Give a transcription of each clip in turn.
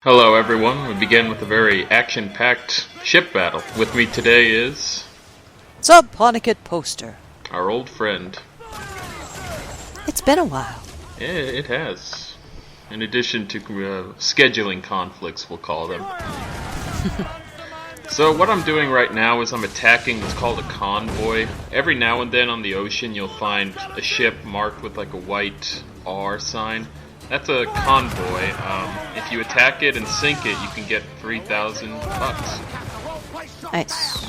Hello everyone, we begin with a very action-packed ship battle. With me today is... Subponicate Poster. our old friend. It's been a while. Yeah, it has. In addition to scheduling conflicts, we'll call them. So what I'm doing right now is I'm attacking what's called a convoy. Every now and then on the ocean you'll find a ship marked with like a white R sign. That's a convoy. If you attack it and sink it, you can get 3,000 bucks. Nice.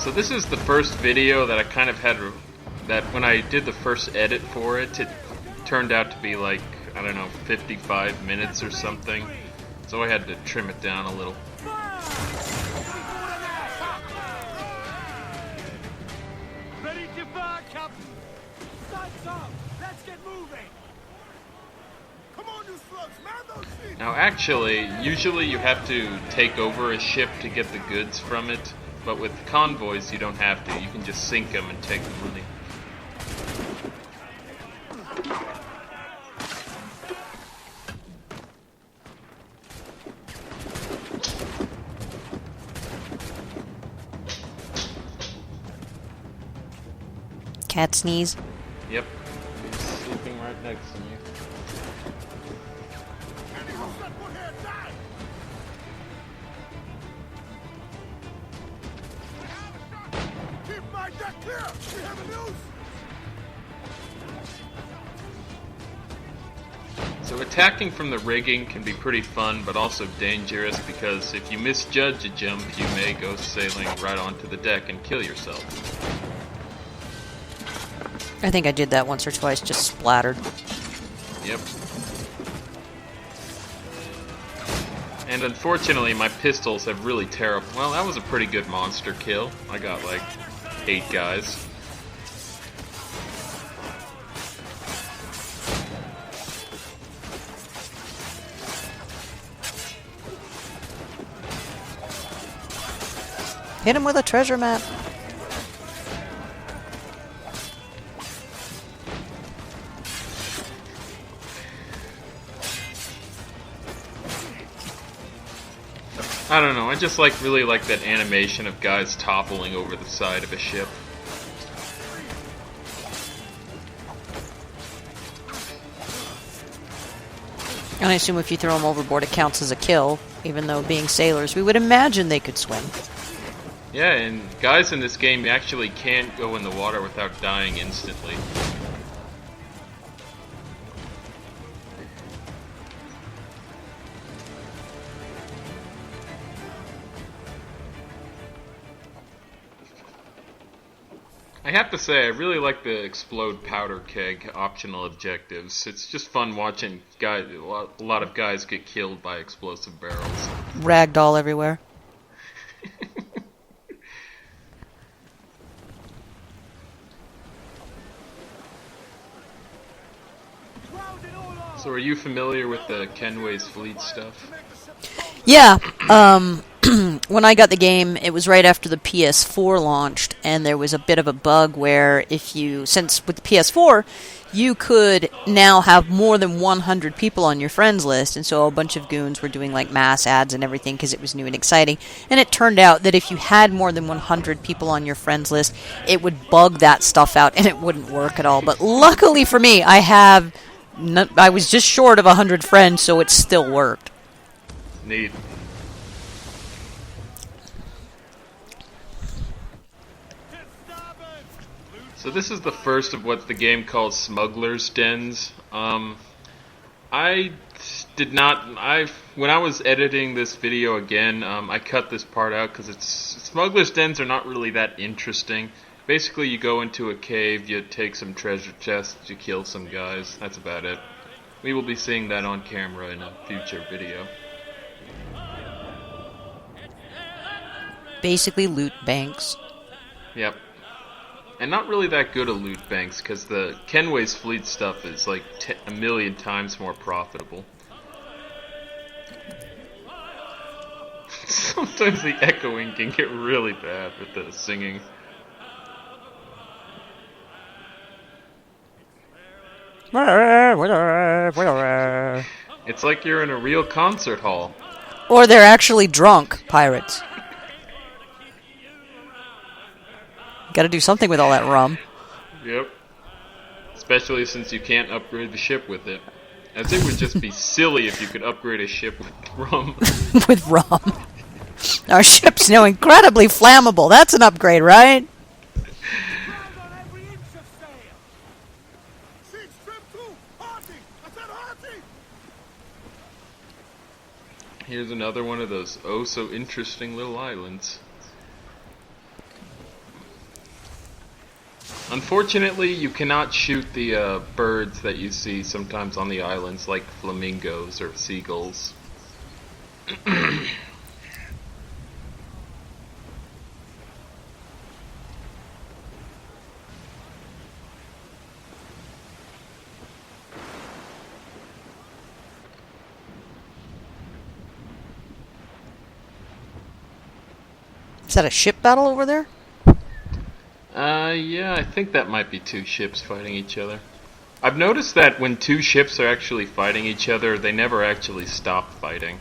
So this is the first video that I kind of had, that when I did the first edit for it, it turned out to be like, I don't know, 55 minutes or something. So I had to trim it down a little. Ready to fire, Captain! Sights up! Let's get moving! Come on, you slugs! Man those seats! Now actually, usually you have to take over a ship to get the goods from it, but with convoys you don't have to. You can just sink them and take the money. Cat sneeze. Yep. He's sleeping right next to me. Keep my deck clear! We have a news! So attacking from the rigging can be pretty fun, but also dangerous, because if you misjudge a jump, you may go sailing right onto the deck and kill yourself. I think I did that once or twice, just splattered. Yep. And unfortunately, my pistols have really terrible... Well, that was a pretty good monster kill. I got like 8 guys. Hit him with a treasure map. I don't know, I just really like that animation of guys toppling over the side of a ship. And I assume if you throw them overboard it counts as a kill, even though being sailors, we would imagine they could swim. Yeah, and guys in this game actually can't go in the water without dying instantly. I have to say, I really like the explode powder keg optional objectives. It's just fun watching a lot of guys get killed by explosive barrels. Ragdoll everywhere. So are you familiar with the Kenway's Fleet stuff? Yeah, when I got the game, it was right after the PS4 launched, and there was a bit of a bug where since with the PS4, you could now have more than 100 people on your friends list, and so a bunch of goons were doing like mass ads and everything because it was new and exciting, and it turned out that if you had more than 100 people on your friends list, it would bug that stuff out, and it wouldn't work at all. But luckily for me, I was just short of 100 friends, so it still worked. Neat. So this is the first of what the game calls Smuggler's Dens. When I was editing this video again, I cut this part out because Smuggler's Dens are not really that interesting. Basically, you go into a cave, you take some treasure chests, you kill some guys. That's about it. We will be seeing that on camera in a future video. Basically loot banks. Yep. And not really that good at loot banks, because the Kenway's Fleet stuff is like a million times more profitable. Sometimes the echoing can get really bad with the singing. It's like you're in a real concert hall. Or they're actually drunk pirates. Gotta do something with all that rum. Yep. Especially since you can't upgrade the ship with it. As it would just be silly if you could upgrade a ship with rum. With rum. Our ship's now incredibly flammable. That's an upgrade, right? Ground on every inch of sail. Siege trim 2. Hearty. I said hearty. Here's another one of those oh so interesting little islands. Unfortunately, you cannot shoot the birds that you see sometimes on the islands, like flamingos or seagulls. Is that a ship battle over there? Yeah, I think that might be two ships fighting each other. I've noticed that when two ships are actually fighting each other, they never actually stop fighting.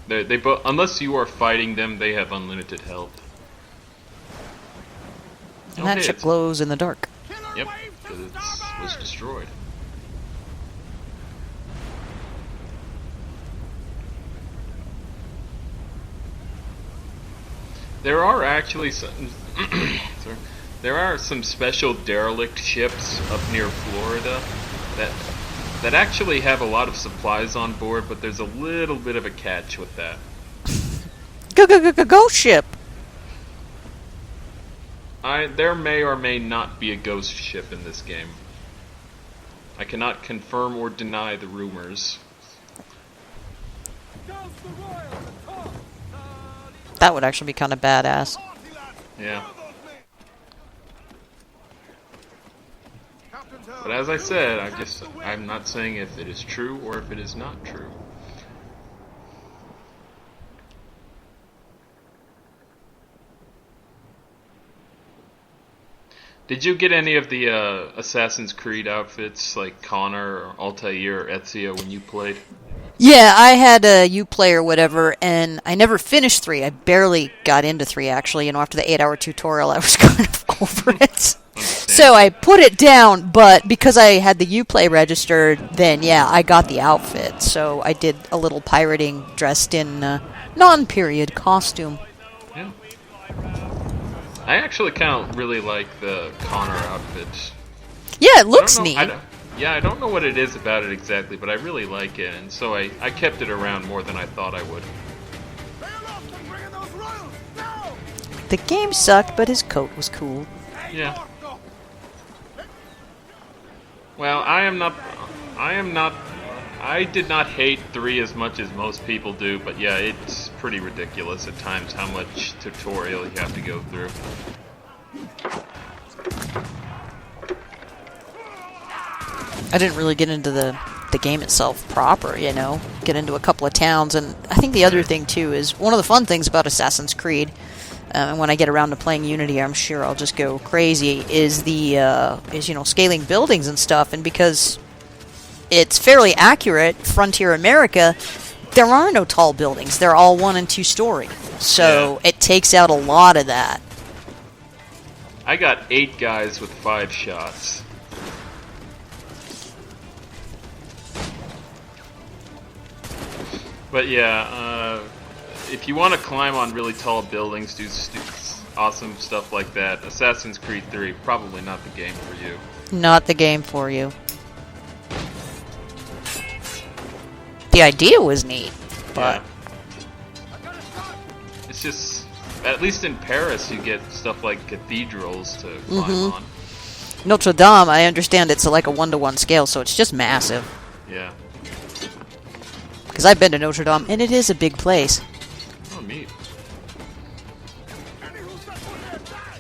They both, unless you are fighting them, they have unlimited health. And that ship glows in the dark. Killer Yep, wave to because it starboard. was destroyed. There are actually some. Sorry. There are some special derelict ships up near Florida that actually have a lot of supplies on board, but there's a little bit of a catch with that. Go ship. There may or may not be a ghost ship in this game. I cannot confirm or deny the rumors. Douse the royal and talk. That would actually be kind of badass. Hearty, lads. Yeah. Follow those men. Captain's But as I said, I'm not saying if it is true or if it is not true. Did you get any of the Assassin's Creed outfits like Connor or Altair or Ezio when you played? Yeah, I had a Uplay or whatever, and I never finished 3. I barely got into 3, actually. You know, after the 8-hour tutorial, I was kind of over it. So I put it down, but because I had the Uplay registered, then, yeah, I got the outfit. So I did a little pirating dressed in non-period costume. Yeah. I actually kind of really like the Connor outfit. Yeah, it looks I don't know- neat. I don't know what it is about it exactly, but I really like it, and so I kept it around more than I thought I would. Bail off and bring in those royals. Now. The game sucked, but his coat was cool. Yeah. Well, I did not hate 3 as much as most people do, but yeah, it's pretty ridiculous at times how much tutorial you have to go through. I didn't really get into the game itself proper, you know, get into a couple of towns. And I think the other thing, too, is one of the fun things about Assassin's Creed, and when I get around to playing Unity, I'm sure I'll just go crazy, is you know, scaling buildings and stuff. And because it's fairly accurate, Frontier America, there are no tall buildings. They're all 1- and 2-story. So it takes out a lot of that. I got 8 guys with 5 shots. But yeah, if you want to climb on really tall buildings, do awesome stuff like that, Assassin's Creed 3, probably not the game for you. Not the game for you. The idea was neat, but Yeah. It's just, at least in Paris, you get stuff like cathedrals to climb on. Notre Dame, I understand it's like a 1-to-1 scale, so it's just massive. Yeah. Because I've been to Notre Dame, and it is a big place. Oh, neat. Any who set foot there, die.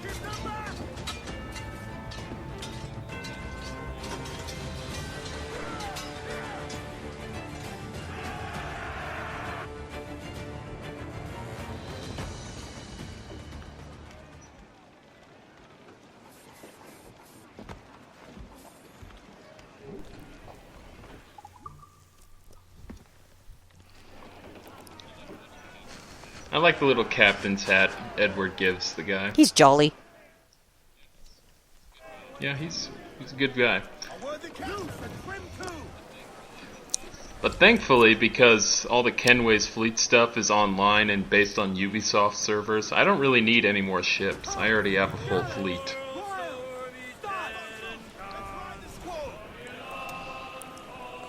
Keep them back. I like the little captain's hat Edward gives the guy. He's jolly. Yeah, he's a good guy. A worthy count, a trim coup. But thankfully, because all the Kenway's fleet stuff is online and based on Ubisoft servers, I don't really need any more ships. I already have a full fleet.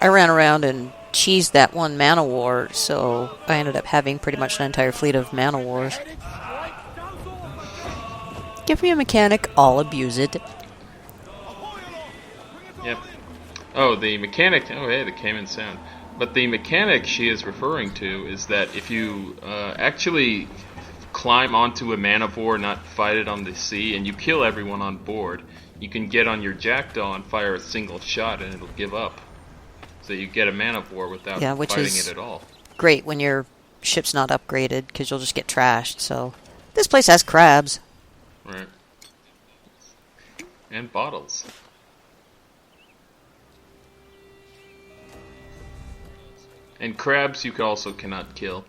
I ran around and cheesed that one Mana War, so I ended up having pretty much an entire fleet of Mana Wars. Give me a mechanic, I'll abuse it. Yep. Oh, the mechanic... Oh, hey, the Cayman sound. But the mechanic she is referring to is that if you actually climb onto a man of war, not fight it on the sea, and you kill everyone on board, you can get on your Jackdaw and fire a single shot and it'll give up. So you get a man of war without fighting it at all. Great when your ship's not upgraded, because you'll just get trashed. So this place has crabs. Right. And bottles. And crabs you also cannot kill.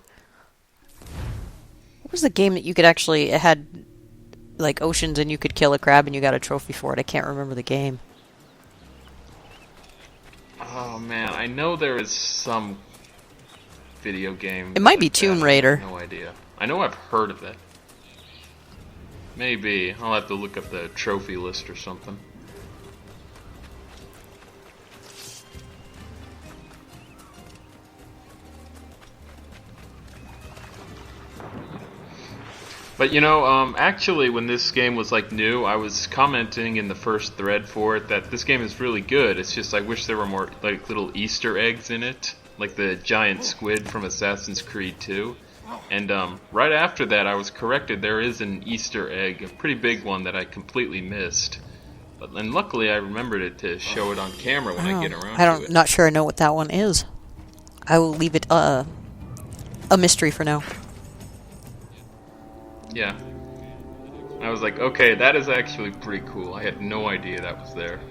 What was the game that you could actually... It had, like, oceans and you could kill a crab and you got a trophy for it? I can't remember the game. Oh, man. I know there is some video game. It might be Tomb Raider. I have no idea. I know I've heard of it. Maybe. I'll have to look up the trophy list or something. But you know, actually when this game was like new, I was commenting in the first thread for it that this game is really good. It's just I wish there were more like little Easter eggs in it, like the giant squid from Assassin's Creed 2. And right after that I was corrected, there is an Easter egg, a pretty big one that I completely missed. But then luckily I remembered it to show it on camera when I get around to it. Not sure I know what that one is. I will leave it a mystery for now. Yeah. I was like, okay, that is actually pretty cool. I had no idea that was there.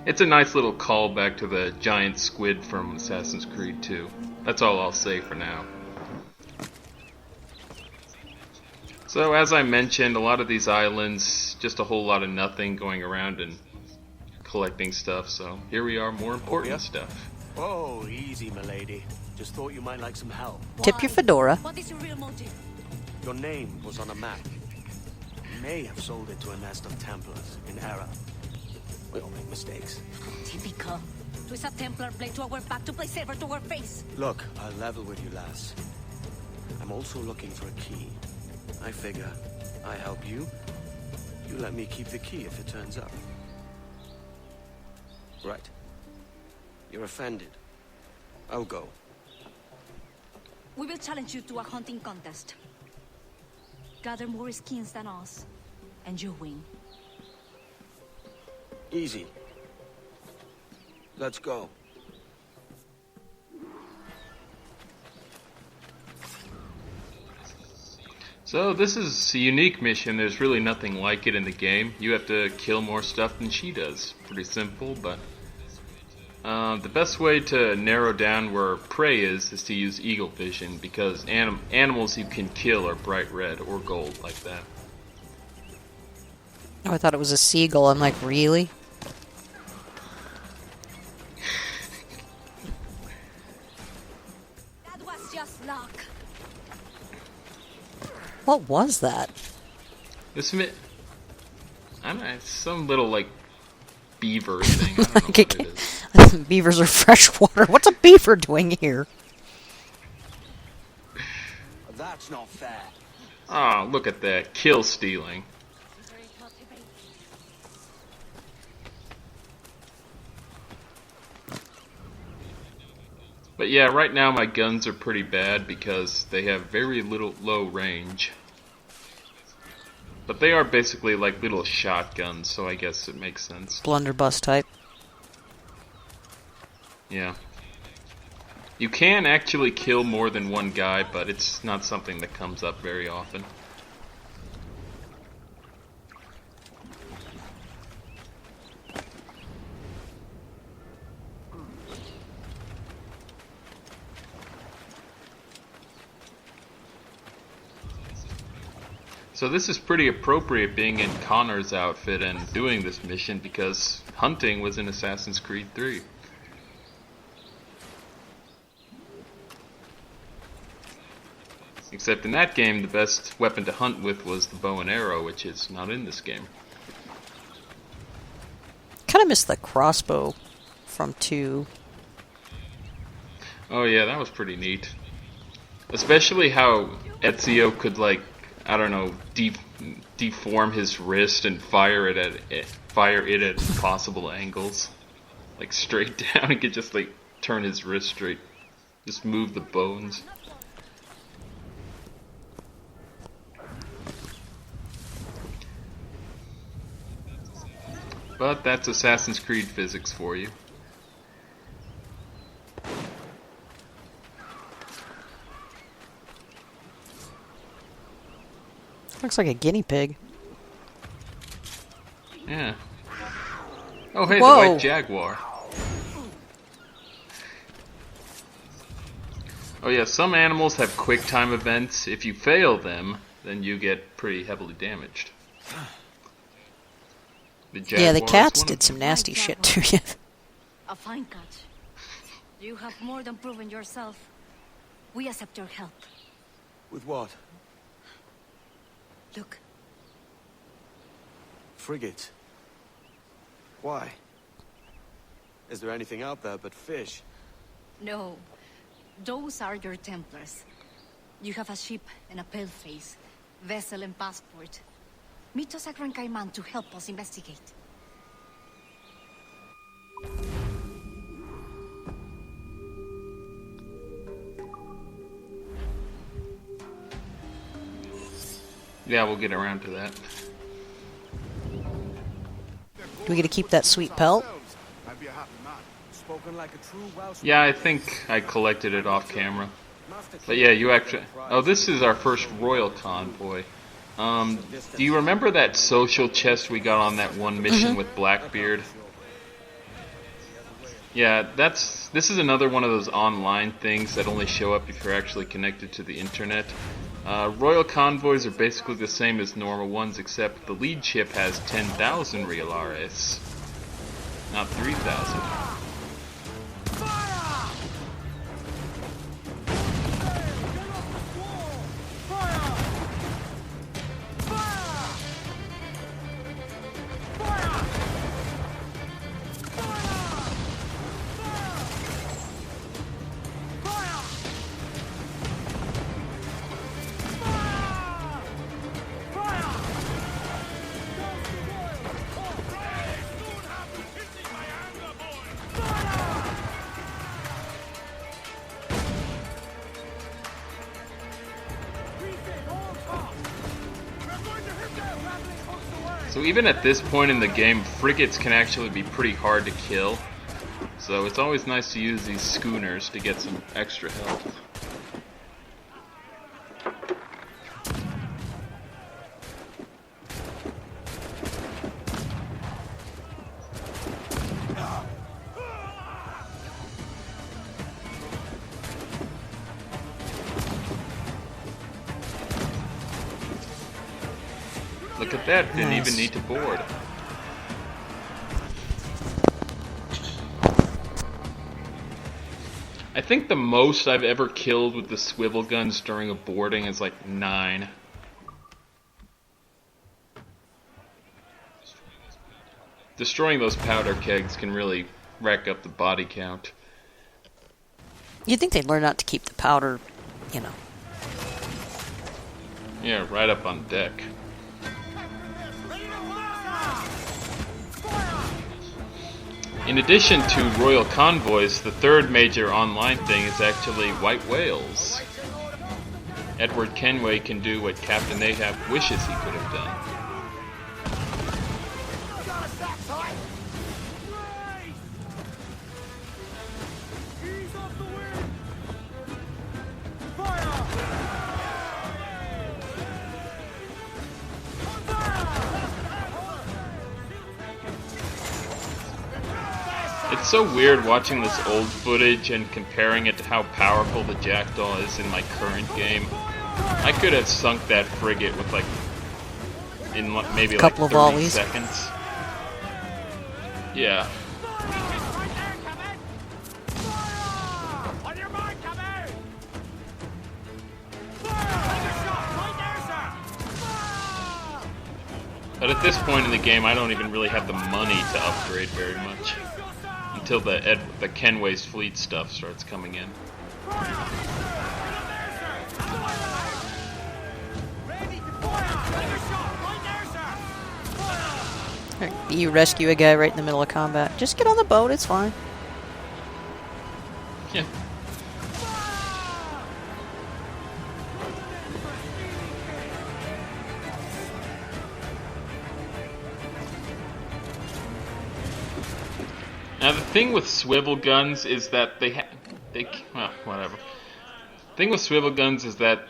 It's a nice little callback to the giant squid from Assassin's Creed 2. That's all I'll say for now. So, as I mentioned, a lot of these islands, just a whole lot of nothing going around and collecting stuff, so here we are, more important stuff. Oh, easy, milady. Just thought you might like some help. Tip your fedora. What is your real motive? Your name was on a map. You may have sold it to a nest of Templars in error. We all make mistakes. Typical. Twist a Templar blade to our back to play saber to our face. Look, I'll level with you, lass. I'm also looking for a key. I figure I help you. You let me keep the key if it turns up. Right. You're offended. I'll go. We will challenge you to a hunting contest. Gather more skins than us, and you win. Easy. Let's go. So this is a unique mission. There's really nothing like it in the game. You have to kill more stuff than she does. Pretty simple, but the best way to narrow down where prey is to use eagle vision, because animals you can kill are bright red or gold like that. Oh, I thought it was a seagull. I'm like, really? That was just luck. What was that? This I don't know, it's some little like beaver thing. I don't know what it is. Beavers are freshwater. What's a beaver doing here? That's not fair. Oh, look at that. Kill stealing. But yeah, right now my guns are pretty bad because they have very low range. But they are basically like little shotguns, so I guess it makes sense. Blunderbuss type. Yeah. You can actually kill more than one guy, but it's not something that comes up very often. So this is pretty appropriate being in Connor's outfit and doing this mission because hunting was in Assassin's Creed 3. Except in that game, the best weapon to hunt with was the bow and arrow, which is not in this game. Kind of missed the crossbow from 2. Oh yeah, that was pretty neat. Especially how Ezio could, like, I don't know, deform his wrist and fire it at possible angles, like straight down. He could just like turn his wrist straight, just move the bones. But that's Assassin's Creed physics for you. Looks like a guinea pig. Yeah. Oh hey, Whoa. the white jaguar. Oh yeah, some animals have quick time events. If you fail them, then you get pretty heavily damaged. Yeah, the jaguar is cats one of did some them. nasty shit to you. A fine catch. You have more than proven yourself. We accept your help. With what? Look, Frigate. Why? Is there anything out there but fish? no. Those are your Templars. You have a ship and a paleface, vessel and passport. Meet us at Gran Cayman to help us investigate. Yeah, we'll get around to that. Do we get to keep that sweet pelt? I'd be a happy man. Spoken like a true Welsh. Yeah, I think I collected it off camera. But yeah, you actually... Oh, this is our first royal convoy. Do you remember that social chest we got on that one mission with Blackbeard? Yeah, this is another one of those online things that only show up if you're actually connected to the internet. Royal convoys are basically the same as normal ones, except the lead ship has 10,000 realares, not 3,000. So even at this point in the game, frigates can actually be pretty hard to kill. So it's always nice to use these schooners to get some extra health. Look at that, didn't even need to board. I think the most I've ever killed with the swivel guns during a boarding is like 9. Destroying those powder kegs can really rack up the body count. You'd think they'd learn not to keep the powder, you know. Yeah, right up on deck. In addition to royal convoys, the third major online thing is actually white whales. Edward Kenway can do what Captain Ahab wishes he could have done. It's so weird watching this old footage and comparing it to how powerful the Jackdaw is in my current game. I could have sunk that frigate with like in maybe Couple like of 30 volleys. seconds. Yeah. Right there, Captain! Fire! On your mark, Captain! Fire! Take a shot! Right there, sir! Fire! But at this point in the game, I don't even really have the money to upgrade very much until the Kenway's fleet stuff starts coming in. Ready to fire! Take a shot! Right there, sir! Fire! You rescue a guy right in the middle of combat. Just get on the boat, it's fine. Yeah. Now the thing with swivel guns is that well, whatever. The thing with swivel guns is that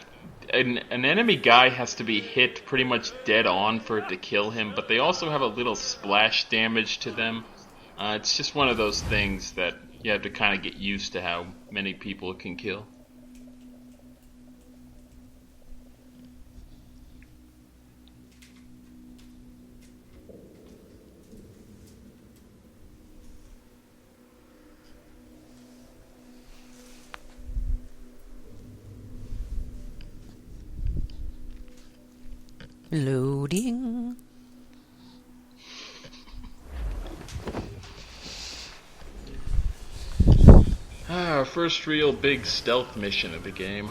an enemy guy has to be hit pretty much dead on for it to kill him, but they also have a little splash damage to them. It's just one of those things that you have to kind of get used to how many people it can kill. Loading. Our first real big stealth mission of the game.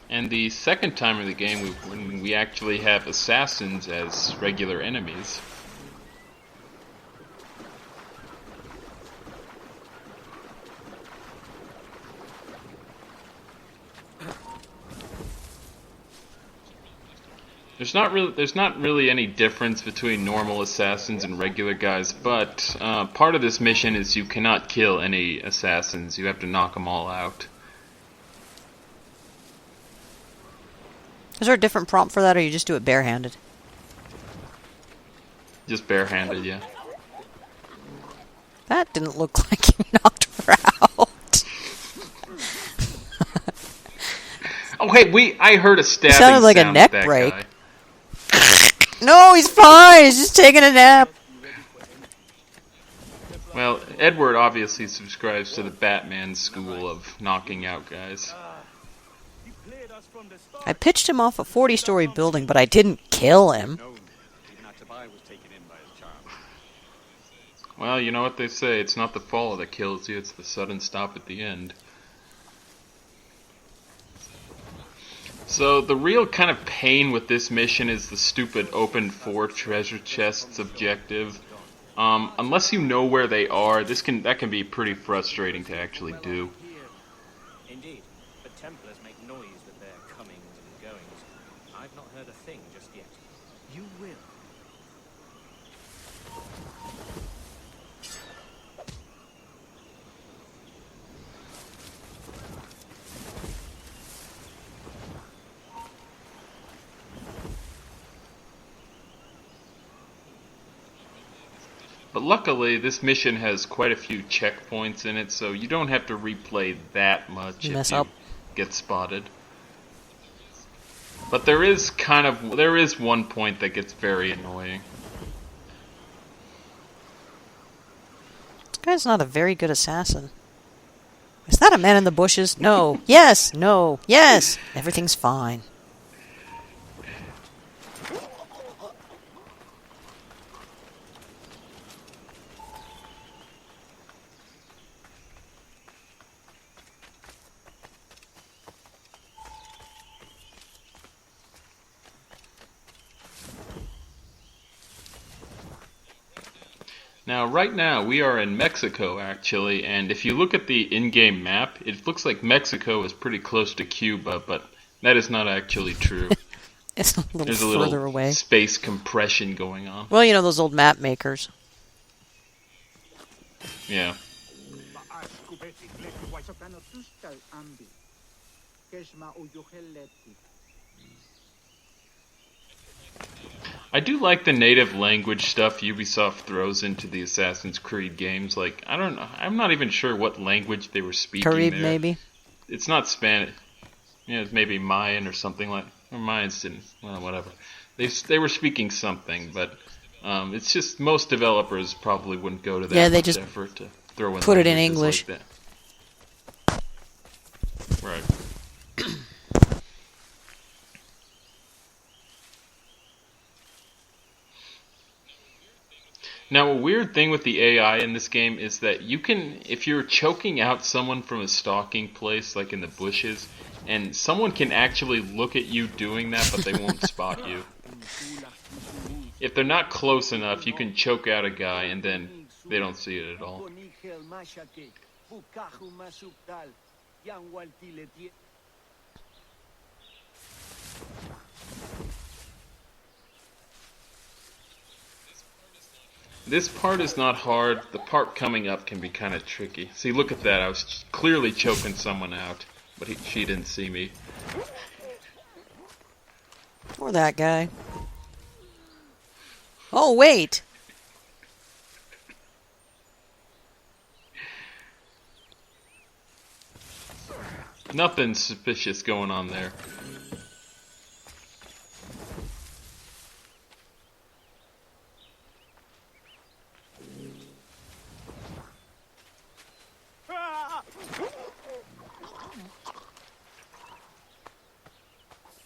And the second time in the game when we actually have assassins as regular enemies. There's not really any difference between normal assassins and regular guys, but part of this mission is you cannot kill any assassins. You have to knock them all out. Is there a different prompt for that, or you just do it barehanded? Just barehanded, yeah. That didn't look like you knocked her out. Oh, hey, I heard a stabbing Sounded like a sound neck at that break. guy. No, he's fine. He's just taking a nap. Well, Edward obviously subscribes to the Batman school of knocking out guys. He played us from the start. I pitched him off a 40-story building, but I didn't kill him. Even Atabai was taken in by his charm. Well, you know what they say, it's not the fall that kills you, it's the sudden stop at the end. So, the real kind of pain with this mission is the stupid open 4 treasure chests objective. Unless you know where they are, that can be pretty frustrating to actually do. Indeed, the Templars make noise with their comings and goings. I've not heard a thing just yet. You will. But luckily, this mission has quite a few checkpoints in it, so you don't have to replay that much Mess if you up. get spotted. But there is one point that gets very annoying. This guy's not a very good assassin. Is that a man in the bushes? No. Yes. No. Yes. Everything's fine. Now, right now, we are in Mexico, actually, and if you look at the in-game map, it looks like Mexico is pretty close to Cuba, but that is not actually true. It's a little There's a further little away. space compression going on. Well, you know those old map makers. Yeah. I do like the native language stuff Ubisoft throws into the Assassin's Creed games. Like, I don't know, I'm not even sure what language they were speaking Carib, there. maybe. it's not Spanish. It's maybe Mayan or something like. Or Mayans didn't. Well, whatever. They were speaking something, but it's just most developers probably wouldn't go to that Yeah, they much just effort to throw in put it in languages English. like that. Right. Now, a weird thing with the AI in this game is that you can, if you're choking out someone from a stalking place, like in the bushes, and someone can actually look at you doing that, but they won't spot you. If they're not close enough, you can choke out a guy, and then they don't see it at all. This part is not hard. The part coming up can be kind of tricky. See, look at that. I was clearly choking someone out, but she didn't see me. Or that guy. Oh, wait. Nothing suspicious going on there.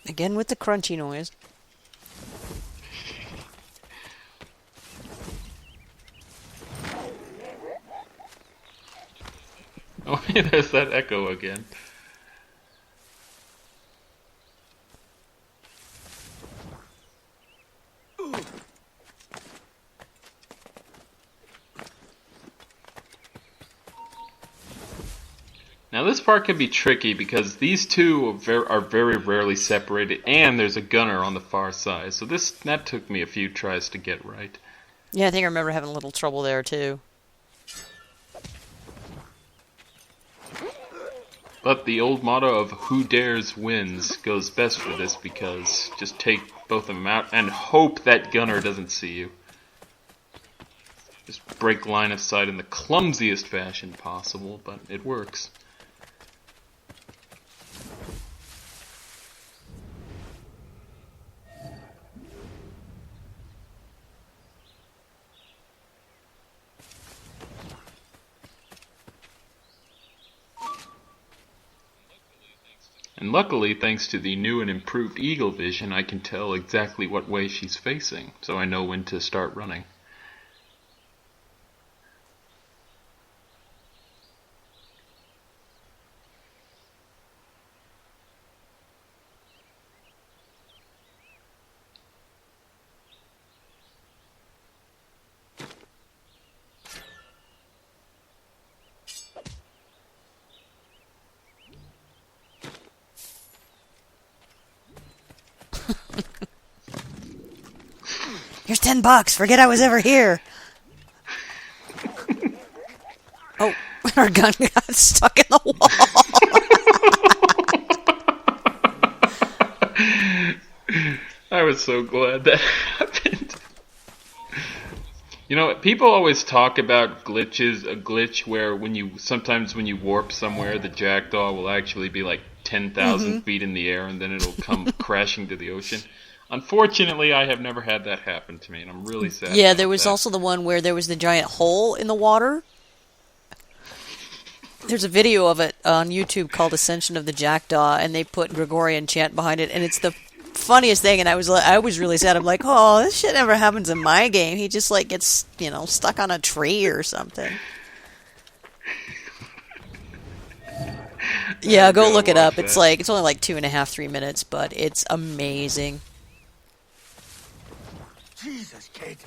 Again with the crunchy noise. Oh, there's that echo again. Now this part can be tricky because these two are very rarely separated, and there's a gunner on the far side. So that took me a few tries to get right. Yeah, I think I remember having a little trouble there too. But the old motto of "who dares wins" goes best for this because just take both of them out and hope that gunner doesn't see you. Just break line of sight in the clumsiest fashion possible, but it works. And luckily, thanks to the new and improved Eagle Vision, I can tell exactly what way she's facing, so I know when to start running. Here's $10. Forget I was ever here. Oh, our gun got stuck in the wall. I was so glad that happened. You know, people always talk about glitches, a glitch where sometimes when you warp somewhere, the jackdaw will actually be like 10,000 feet in the air and then it'll come crashing to the ocean. Unfortunately, I have never had that happen to me, and I'm really sad. Yeah, there was also the one where there was the giant hole in the water. There's a video of it on YouTube called Ascension of the Jackdaw, and they put Gregorian chant behind it, and it's the funniest thing, and I was really sad. I'm like, oh, this shit never happens in my game. He just, like, gets, stuck on a tree or something. Yeah, go look it up. It's only like 2.5, 3 minutes, but it's amazing. Jesus, kid.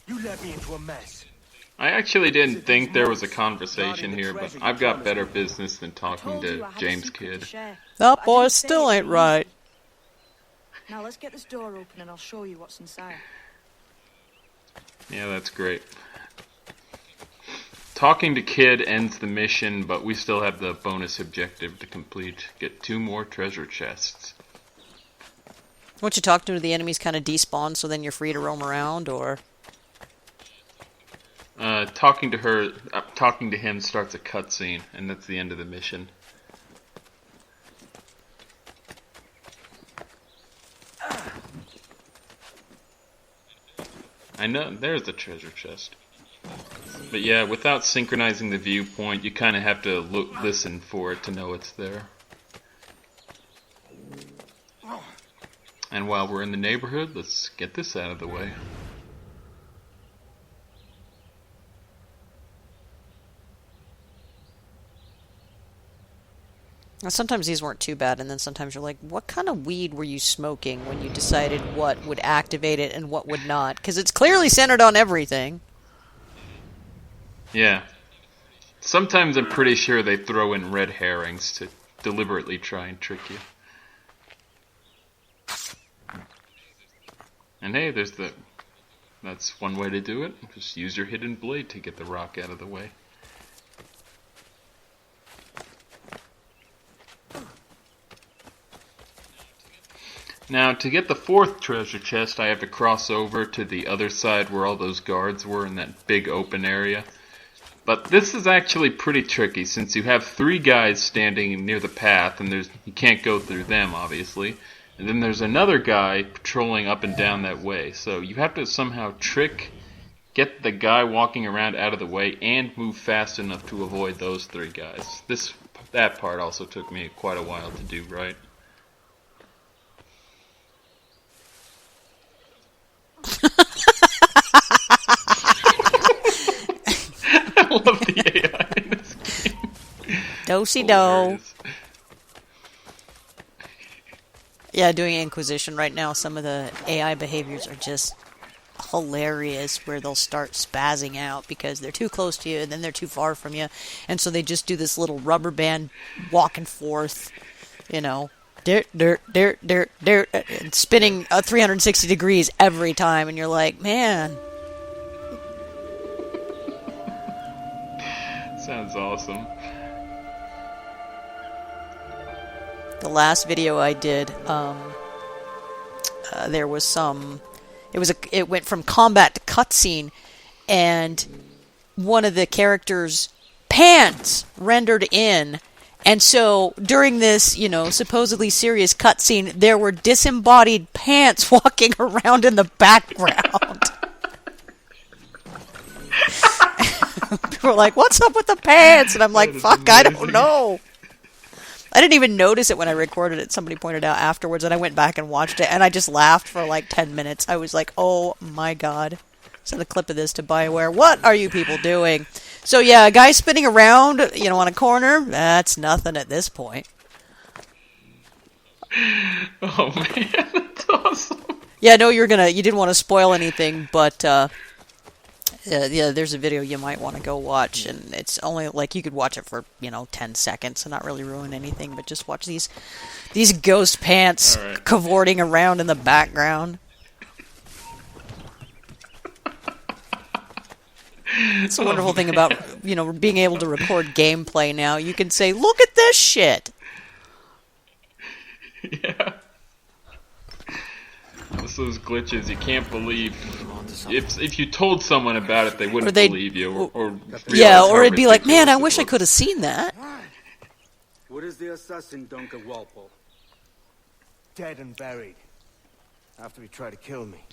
You led me into a mess. I actually didn't think there was a conversation here, but I've got better business than talking to James Kidd. That boy still ain't right. Now let's get this door open and I'll show you what's inside. Yeah, that's great. Talking to Kidd ends the mission, but we still have the bonus objective to complete. Get 2 more treasure chests. Once you talk to her, the enemies kind of despawn, so then you're free to roam around, or? Talking to him starts a cutscene, and that's the end of the mission. I know, there's the treasure chest. But yeah, without synchronizing the viewpoint, you kind of have to listen for it to know it's there. And while we're in the neighborhood, let's get this out of the way. Now, sometimes these weren't too bad, and then sometimes you're like, what kind of weed were you smoking when you decided what would activate it and what would not? Because it's clearly centered on everything. Yeah. Sometimes I'm pretty sure they throw in red herrings to deliberately try and trick you. And hey, that's one way to do it. Just use your hidden blade to get the rock out of the way. Now, to get the fourth treasure chest, I have to cross over to the other side where all those guards were in that big open area. But this is actually pretty tricky, since you have 3 guys standing near the path, and you can't go through them, obviously. And then there's another guy patrolling up and down that way. So you have to somehow get the guy walking around out of the way, and move fast enough to avoid those 3 guys. That part also took me quite a while to do right. I love the AI in this game. Do-si-do. Yeah, doing Inquisition right now, some of the AI behaviors are just hilarious, where they'll start spazzing out because they're too close to you and then they're too far from you, and so they just do this little rubber band walk and forth, you know, dirt, and spinning 360 degrees every time, and you're like, man. Sounds awesome. The last video I did, there was some. It went from combat to cutscene, and one of the characters' pants rendered in, and so during this, supposedly serious cutscene, there were disembodied pants walking around in the background. People were like, "What's up with the pants?" And I'm like, "Fuck, amazing. I don't know." I didn't even notice it when I recorded it. Somebody pointed out afterwards, and I went back and watched it, and I just laughed for like 10 minutes. I was like, oh my god. Send a clip of this to BioWare. What are you people doing? So yeah, a guy spinning around, on a corner, that's nothing at this point. Oh man, that's awesome. Yeah, no, you didn't want to spoil anything, but yeah, there's a video you might want to go watch, and it's only you could watch it for 10 seconds and not really ruin anything, but just watch these ghost pants cavorting around in the background. It's a wonderful thing about being able to record gameplay now. You can say, "Look at this shit." Yeah. It's those glitches you can't believe. If you told someone about it, they wouldn't believe you. Or it'd be like, man, I wish I could have seen that. What is the assassin, Duncan Walpole? Dead and buried. After he tried to kill me.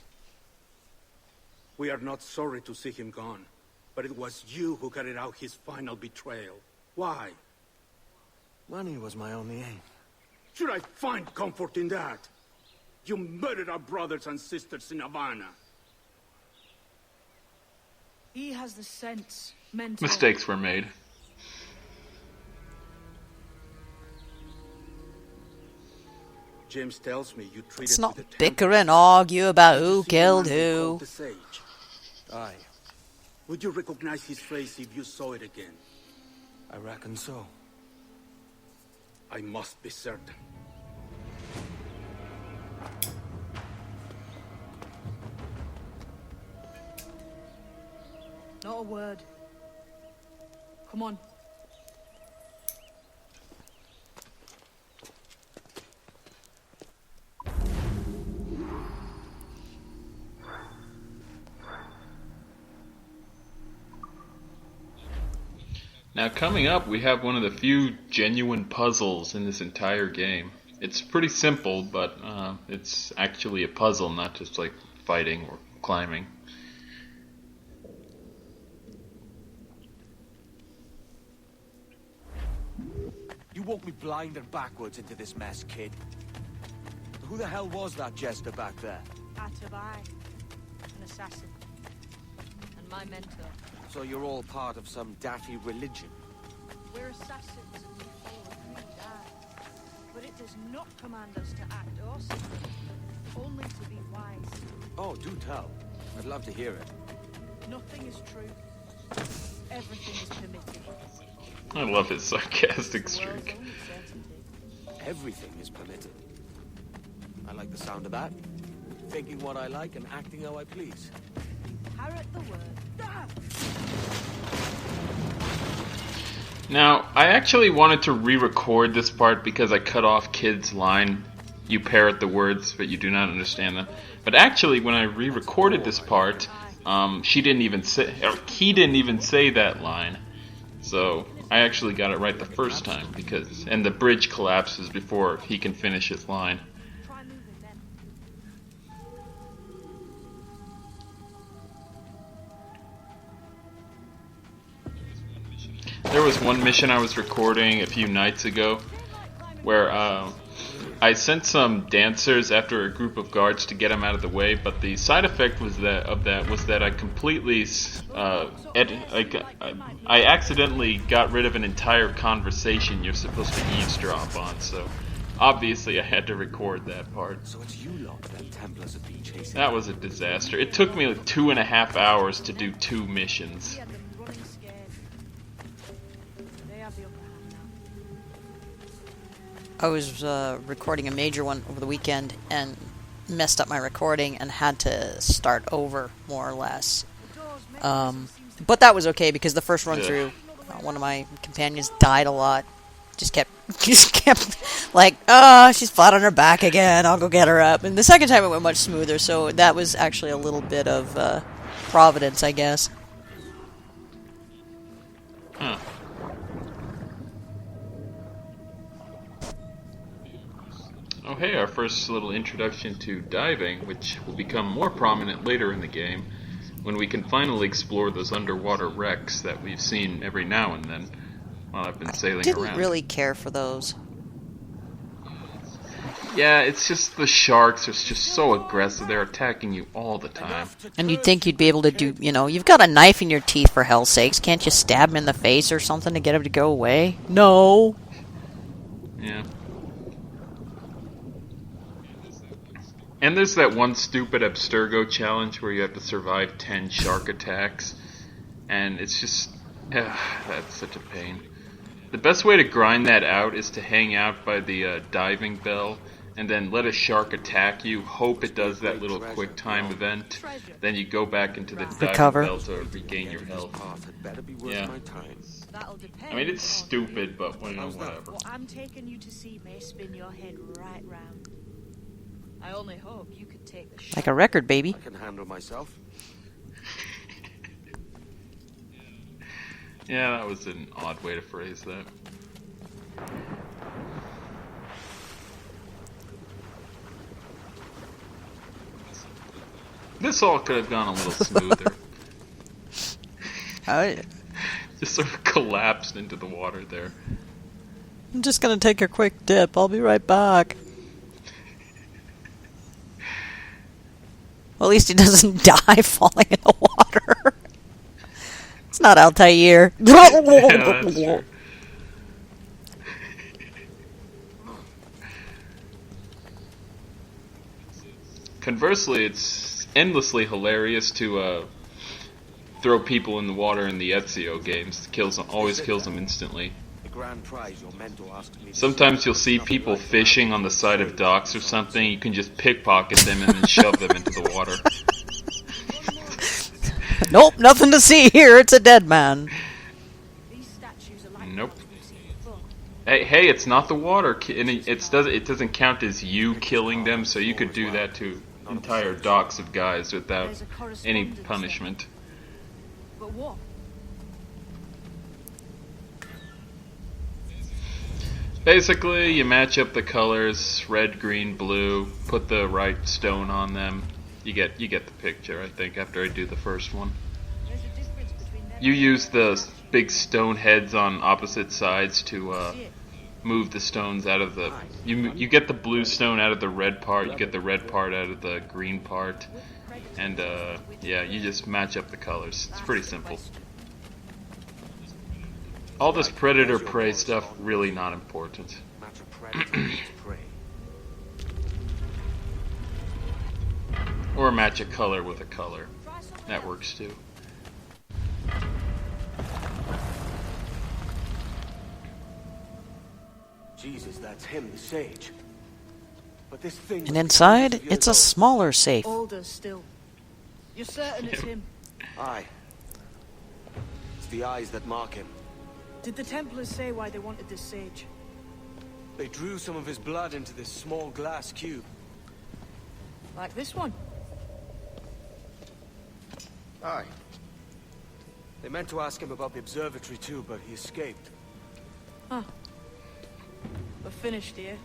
We are not sorry to see him gone. But it was you who carried out his final betrayal. Why? Money was my only aim. Should I find comfort in that? You murdered our brothers and sisters in Havana. He has the sense meant. Mistakes were made. James tells me you treated. Let's not bicker and argue about who killed who. Aye. Would you recognize his face if you saw it again? I reckon so. I must be certain. Not a word. Come on. Now coming up, we have one of the few genuine puzzles in this entire game. It's pretty simple, but it's actually a puzzle, not just like fighting or climbing. walked me blind and backwards into this mess, kid. Who the hell was that jester back there? Atabai, an assassin. And my mentor. So you're all part of some daffy religion? We're assassins and we follow who die. But it does not command us to act or speak, only to be wise. Oh, do tell. I'd love to hear it. Nothing is true. Everything is permitted. I love his sarcastic World's streak. only certainty. Everything is permitted. I like the sound of that. Thinking what I like and acting how I please. Parrot the word. Ah! Now, I actually wanted to re-record this part because I cut off Kid's line. You parrot the words, but you do not understand them. But actually, when I re-recorded this part, he didn't even say that line. So I actually got it right the first time and the bridge collapses before he can finish his line. Try moving then. There was one mission I was recording a few nights ago where I sent some dancers after a group of guards to get them out of the way, but the side effect was that I completely I accidentally got rid of an entire conversation you're supposed to eavesdrop on, so obviously I had to record that part. So it's you lot that Templars have been chasing. That was a disaster. It took me like 2.5 hours to do 2 missions. We had them running scared. They have the upper hand now. I was recording a major one over the weekend and messed up my recording and had to start over, more or less. But that was okay because the first run through, one of my companions died a lot. Just kept like, oh, she's flat on her back again. I'll go get her up. And the second time it went much smoother, so that was actually a little bit of providence, I guess. Huh. Oh hey, our first little introduction to diving, which will become more prominent later in the game, when we can finally explore those underwater wrecks that we've seen every now and then while I've been sailing Didn't around. really care for those. Yeah, it's just the sharks are just so aggressive. They're attacking you all the time. And you'd think you'd be able to do, you've got a knife in your teeth, for hell's sakes. Can't you stab him in the face or something to get him to go away? No. Yeah. And there's that one stupid Abstergo challenge where you have to survive 10 shark attacks. And it's just... that's such a pain. The best way to grind that out is to hang out by the diving bell and then let a shark attack you, hope it does that little quick time event, then you go back into the diving Recover. bell to regain your health. Yeah. That'll depend. I mean, it's stupid, but whatever. What I'm taking you to see may spin your head right round. I only hope you could take the shot. Like a record, baby. I can handle myself. Yeah, that was an odd way to phrase that. This all could have gone a little smoother. Just sort of collapsed into the water there. I'm just gonna take a quick dip. I'll be right back. Well, at least he doesn't die falling in the water. It's not Altair. Yeah, that's true. Conversely, it's endlessly hilarious to throw people in the water in the Ezio games. Always kills them instantly. The grand prize your mentor asked me. Sometimes you'll see people fishing on the side of docks or something. You can just pickpocket them and then shove them into the water. Nope, nothing to see here. It's a dead man. These statues are like Nope. monsters in a book. Hey, it's not the water, and it doesn't count as you killing them, so you could do that to entire docks of guys without There's a any correspondence punishment. there. But what? Basically, you match up the colors, red, green, blue, put the right stone on them. You get the picture, I think, after I do the first one. There's a difference between them You and use the the big stone heads on opposite sides to See it? move the stones out of the. You get the blue stone out of the red part. You get the red part out of the green part, and yeah, you just match up the colors. It's pretty simple. All this predator prey stuff really not important. Match a predator with prey. Or match a color with a color. That works too. Jesus, that's him, the sage. But this thing. And inside, it's a smaller safe. Older still. You're certain it's him? Aye. It's the eyes that mark him. Did the Templars say why they wanted this sage? They drew some of his blood into this small glass cube. Like this one? Aye. They meant to ask him about the observatory too, but he escaped. Huh. We're finished here.